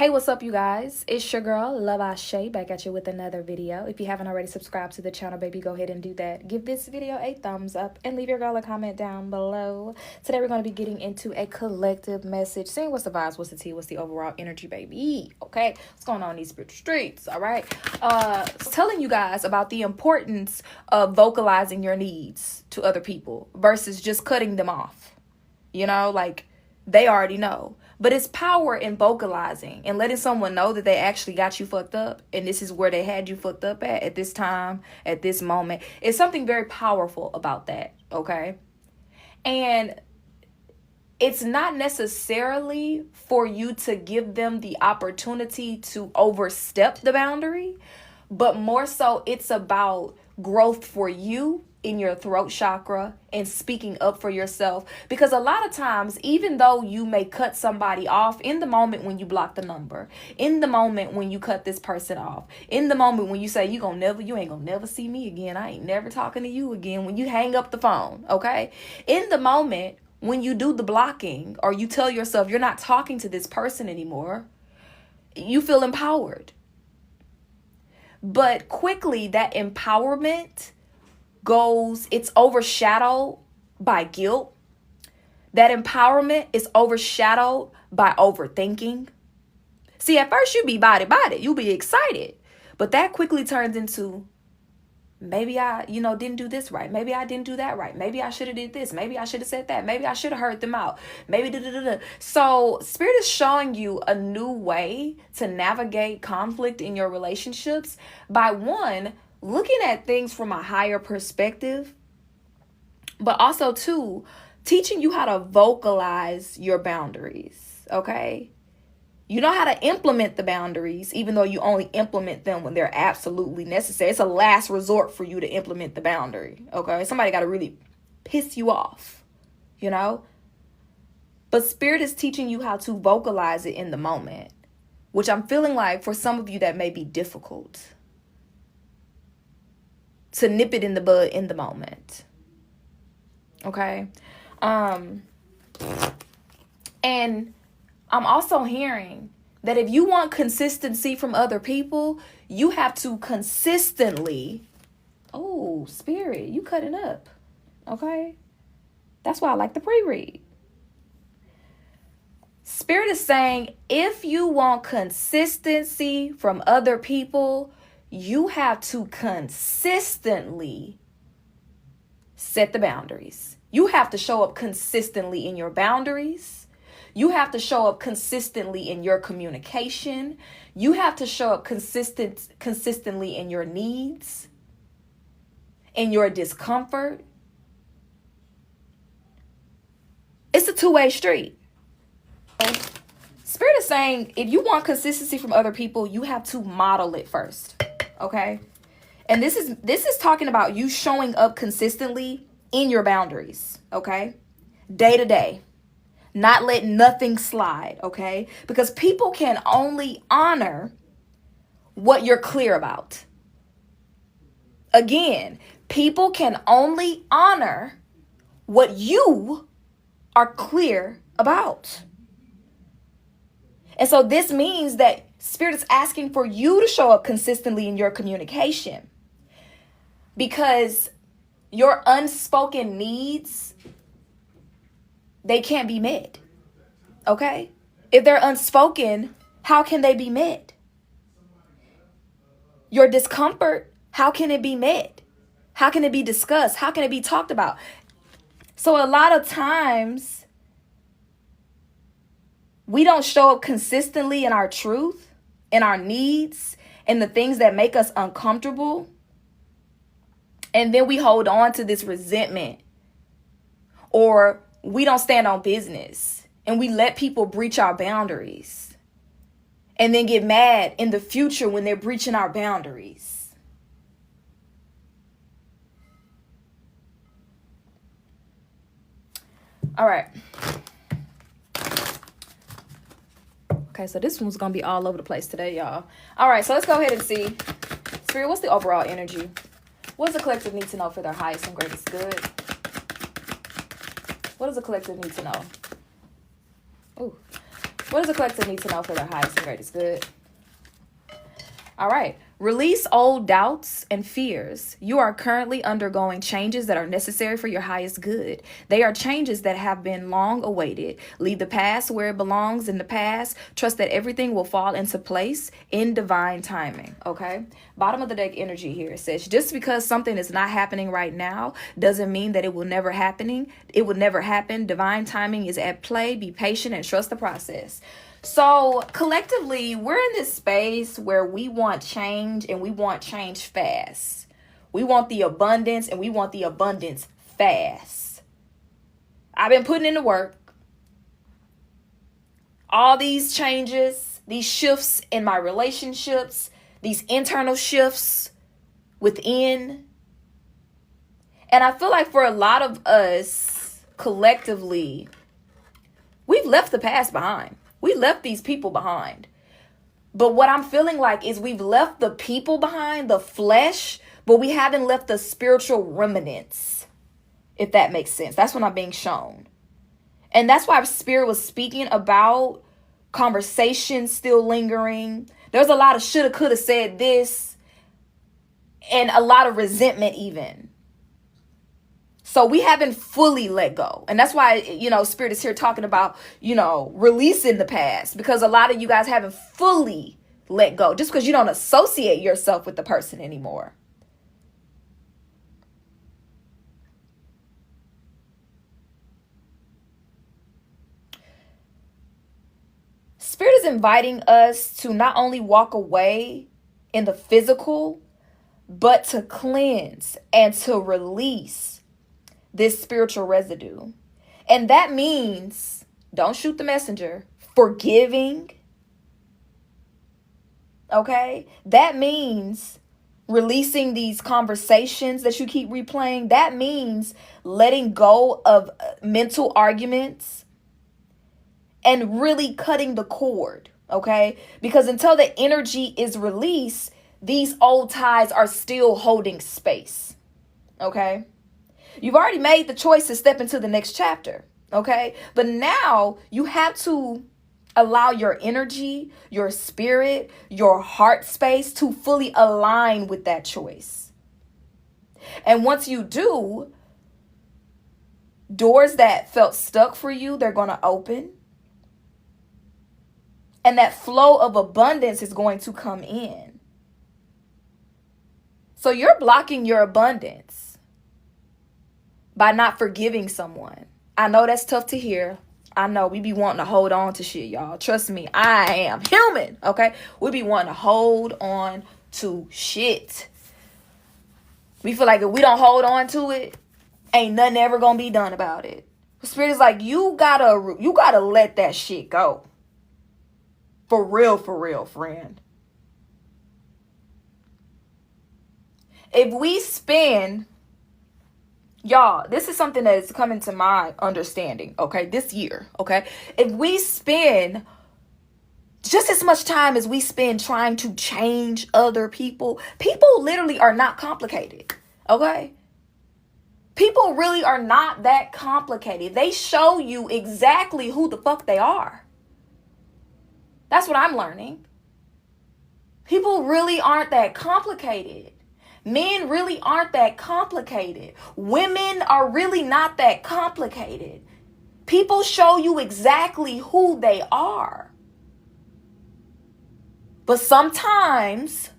Hey, what's up, you guys? It's your girl, Love Ashe, back at you with another video. If you haven't already subscribed to the channel, baby, go ahead and do that. Give this video a thumbs up and leave your girl a comment down below. Today, we're going to be getting into a collective message, seeing what's the vibes, what's the tea, what's the overall energy, baby. Okay, what's going on in these spiritual streets, all right? Telling you guys about the importance of vocalizing your needs to other people versus just cutting them off. You know, like, they already know. But it's power in vocalizing and letting someone know that they actually got you fucked up. And this is where they had you fucked up at this time, at this moment. It's something very powerful about that, okay? And it's not necessarily for you to give them the opportunity to overstep the boundary, but more so it's about growth for you in your throat chakra and speaking up for yourself. Because a lot of times, even though you may cut somebody off in the moment when you block the number, in the moment when you cut this person off, in the moment when you say you ain't gonna never see me again, I ain't never talking to you again, when you hang up the phone, okay? In the moment when you do the blocking or you tell yourself you're not talking to this person anymore, you feel empowered. But quickly that empowerment it's overshadowed by guilt. That empowerment is overshadowed by overthinking. See, at first you be body, you be excited, but that quickly turns into, maybe I, didn't do this right. Maybe I didn't do that right. Maybe I should have did this. Maybe I should have said that. Maybe I should have heard them out. Maybe da. So Spirit is showing you a new way to navigate conflict in your relationships by, one, looking at things from a higher perspective, but also, two, teaching you how to vocalize your boundaries, okay? You know how to implement the boundaries, even though you only implement them when they're absolutely necessary. It's a last resort for you to implement the boundary, okay? Somebody got to really piss you off, But Spirit is teaching you how to vocalize it in the moment, which I'm feeling like for some of you that may be difficult. To nip it in the bud in the moment. Okay? And I'm also hearing that if you want consistency from other people, you have to consistently, Spirit, you cutting up. Okay? That's why I like the pre-read. Spirit is saying, if you want consistency from other people, you have to consistently set the boundaries. You have to show up consistently in your boundaries. You have to show up consistently in your communication. You have to show up consistently in your needs, in your discomfort. It's a two-way street. Spirit is saying, if you want consistency from other people, you have to model it first. Okay? And this is talking about you showing up consistently in your boundaries, okay? Day to day. Not let nothing slide, okay? Because people can only honor what you're clear about. Again, people can only honor what you are clear about. And so this means that Spirit is asking for you to show up consistently in your communication, because your unspoken needs, they can't be met. Okay? If they're unspoken, how can they be met? Your discomfort, how can it be met? How can it be discussed? How can it be talked about? So a lot of times we don't show up consistently in our truth, in our needs, in the things that make us uncomfortable. And then we hold on to this resentment, or we don't stand on business and we let people breach our boundaries and then get mad in the future when they're breaching our boundaries. All right. Okay, so this one's going to be all over the place today, y'all. All right, so let's go ahead and see. Spirit, what's the overall energy? What does the collective need to know for their highest and greatest good? What does the collective need to know? Ooh. What does the collective need to know for their highest and greatest good? All right. Release old doubts and fears. You are currently undergoing changes that are necessary for your highest good. They are changes that have been long awaited. Leave the past where it belongs in the past. Trust that everything will fall into place in divine timing. Okay. Bottom of the deck energy here says just because something is not happening right now doesn't mean that it will never happening. It will never happen. Divine timing is at play. Be patient and trust the process. So collectively, we're in this space where we want change and we want change fast. We want the abundance and we want the abundance fast. I've been putting in the work. All these changes, these shifts in my relationships, these internal shifts within. And I feel like for a lot of us collectively, we've left the past behind. We left these people behind. But what I'm feeling like is we've left the people behind, the flesh, but we haven't left the spiritual remnants, if that makes sense. That's what I'm being shown. And that's why Spirit was speaking about conversation still lingering. There's a lot of shoulda, coulda said this, and a lot of resentment even. So we haven't fully let go. And that's why, Spirit is here talking about, releasing the past. Because a lot of you guys haven't fully let go. Just because you don't associate yourself with the person anymore. Spirit is inviting us to not only walk away in the physical, but to cleanse and to release this spiritual residue. And that means, don't shoot the messenger, forgiving. Okay? That means releasing these conversations that you keep replaying. That means letting go of mental arguments and really cutting the cord. Okay? Because until the energy is released, these old ties are still holding space. Okay? You've already made the choice to step into the next chapter, okay? But now you have to allow your energy, your spirit, your heart space to fully align with that choice. And once you do, doors that felt stuck for you, they're going to open. And that flow of abundance is going to come in. So you're blocking your abundance by not forgiving someone. I know that's tough to hear. I know we be wanting to hold on to shit, y'all. Trust me, I am human, okay? We be wanting to hold on to shit. We feel like if we don't hold on to it, ain't nothing ever gonna be done about it. The Spirit is like, you gotta let that shit go. For real, friend. If we spend, y'all, this is something that is coming to my understanding, okay, this year, okay? If we spend just as much time as we spend trying to change other people, people literally are not complicated, okay? People really are not that complicated. They show you exactly who the fuck they are. That's what I'm learning. People really aren't that complicated. Men really aren't that complicated. Women are really not that complicated. People show you exactly who they are. But sometimes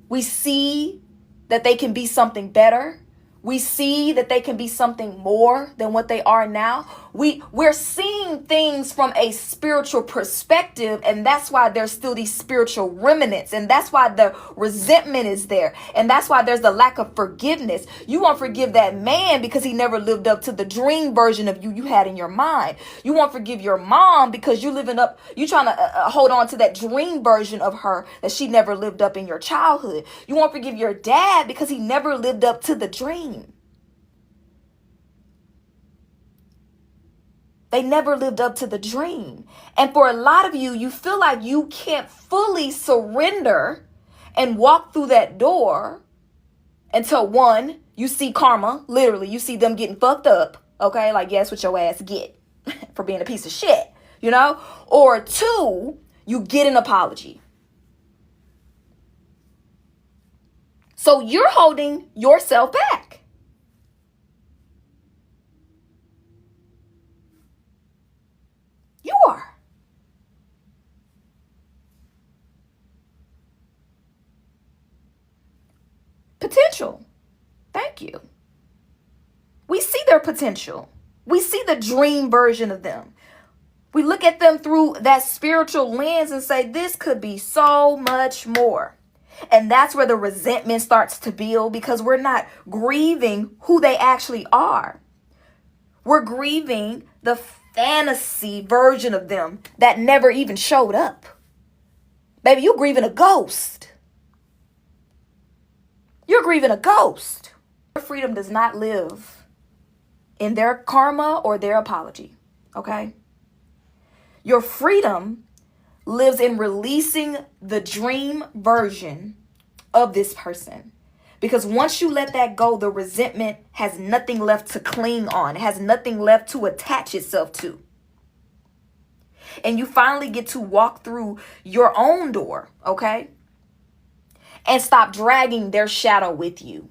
we see that they can be something better. We see that they can be something more than what they are now. We're seeing things from a spiritual perspective, and that's why there's still these spiritual remnants, and that's why the resentment is there, and that's why there's the lack of forgiveness. You won't forgive that man because he never lived up to the dream version of you had in your mind. You won't forgive your mom because you trying to hold on to that dream version of her that she never lived up in your childhood. You won't forgive your dad because he never lived up to the dream. They never lived up to the dream. And for a lot of you, you feel like you can't fully surrender and walk through that door until, one, you see karma. Literally, you see them getting fucked up. Okay? Like, yes, what your ass get. for being a piece of shit, you know? Or 2, you get an apology. So you're holding yourself back. You are. Potential. Thank you. We see their potential. We see the dream version of them. We look at them through that spiritual lens and say, this could be so much more. And that's where the resentment starts to build, because we're not grieving who they actually are. We're grieving the fantasy version of them that never even showed up. Baby, you're grieving a ghost. You're grieving a ghost. Your freedom does not live in their karma or their apology, okay? Your freedom lives in releasing the dream version of this person. Because once you let that go, the resentment has nothing left to cling on. It has nothing left to attach itself to. And you finally get to walk through your own door, okay? And stop dragging their shadow with you.